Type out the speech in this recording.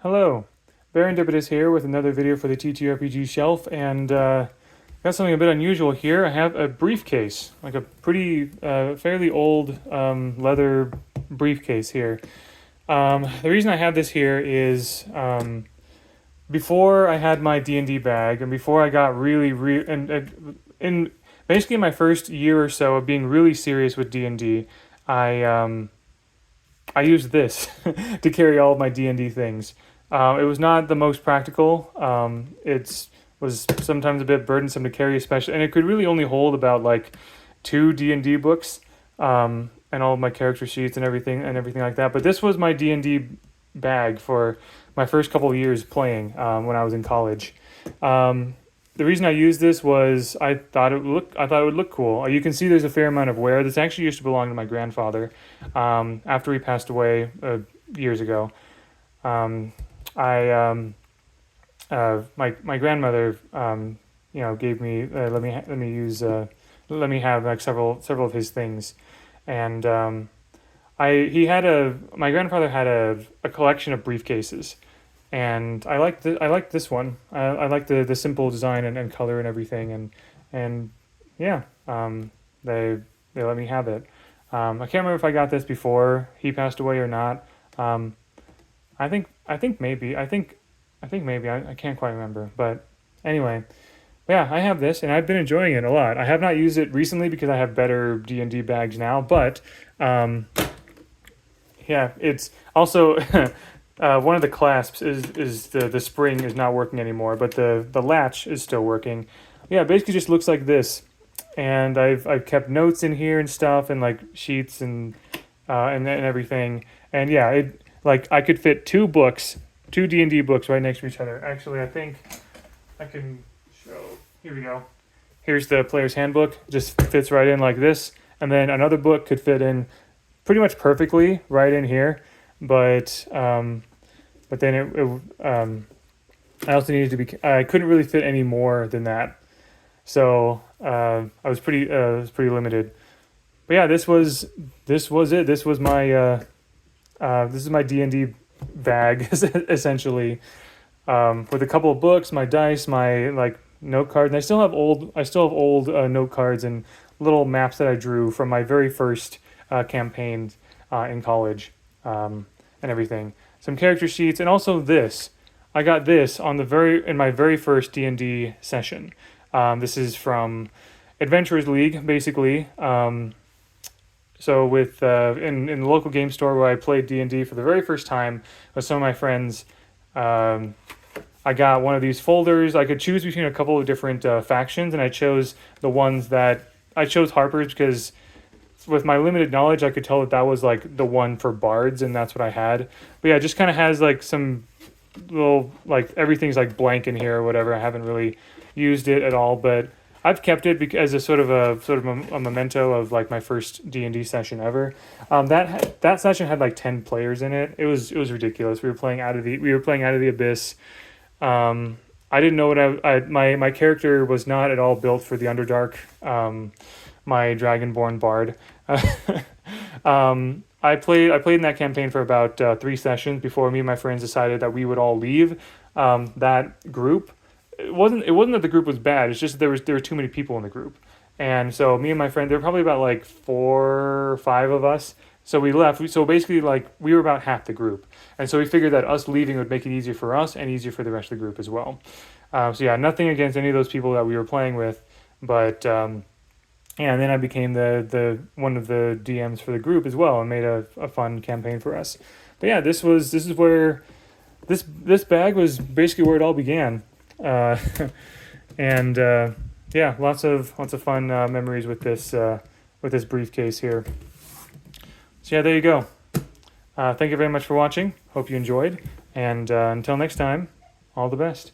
Hello, Serendipitous here with another video for the TTRPG shelf, and got something a bit unusual here. I have a briefcase, like a pretty, fairly old leather briefcase here. The reason I have this here is before I had my D&D bag, and before I got in basically my first year or so of being really serious with D&D, I used this to carry all of my D&D things. It was not the most practical. It was sometimes a bit burdensome to carry, especially, and it could really only hold about like two D&D books, and all of my character sheets and everything like that. But this was my D&D bag for my first couple of years playing when I was in college. The reason I used this was I thought it would look cool. You can see there's a fair amount of wear. This actually used to belong to my grandfather after he passed away years ago. My grandmother gave me let me have like several of his things, and my grandfather had a collection of briefcases. And I like this one. I like the simple design and color and everything, and yeah, they let me have it. I can't remember if I got this before he passed away or not. I think maybe. I can't quite remember, but anyway, yeah, I have this and I've been enjoying it a lot. I have not used it recently because I have better D&D bags now, but yeah, it's also. One of the clasps is the spring is not working anymore, but the latch is still working. Yeah, it basically just looks like this, and I've kept notes in here and stuff, and like sheets and everything. And yeah, I could fit two D&D books right next to each other. Actually, I think I can show. Here we go. Here's the player's handbook. Just fits right in like this, and then another book could fit in pretty much perfectly right in here. But then I also needed to be. I couldn't really fit any more than that, so I was pretty limited. But yeah, this was it. This was my this is my D&D bag essentially, with a couple of books, my dice, my like note cards, and I still have old note cards and little maps that I drew from my very first campaign in college. And everything, some character sheets, and also this. I got this in my very first D&D session. This is from Adventurers League, basically. So with in the local game store where I played D&D for the very first time with some of my friends, I got one of these folders. I could choose between a couple of different factions, and I chose Harper's because with my limited knowledge, I could tell that was like the one for bards, and that's what I had. But yeah, it just kind of has like some little, like everything's like blank in here or whatever. I haven't really used it at all, but I've kept it as a sort of a memento of like my first D&D session ever. That session had like 10 players in it. It was ridiculous. We were playing out of the abyss. I didn't know what my character was not at all built for the Underdark. My Dragonborn bard. I played in that campaign for about 3 sessions before me and my friends decided that we would all leave that group. It wasn't that the group was bad. It's just there were too many people in the group, and so me and my friend, there were probably about like 4 or 5 of us. So we left. So basically, like we were about half the group, and so we figured that us leaving would make it easier for us and easier for the rest of the group as well. So yeah, nothing against any of those people that we were playing with, but. Yeah, and then I became the one of the DMs for the group as well, and made a fun campaign for us. But yeah, this is where this bag was basically where it all began, and yeah, lots of fun memories with this briefcase here. So yeah, there you go. Thank you very much for watching. Hope you enjoyed, and until next time, all the best.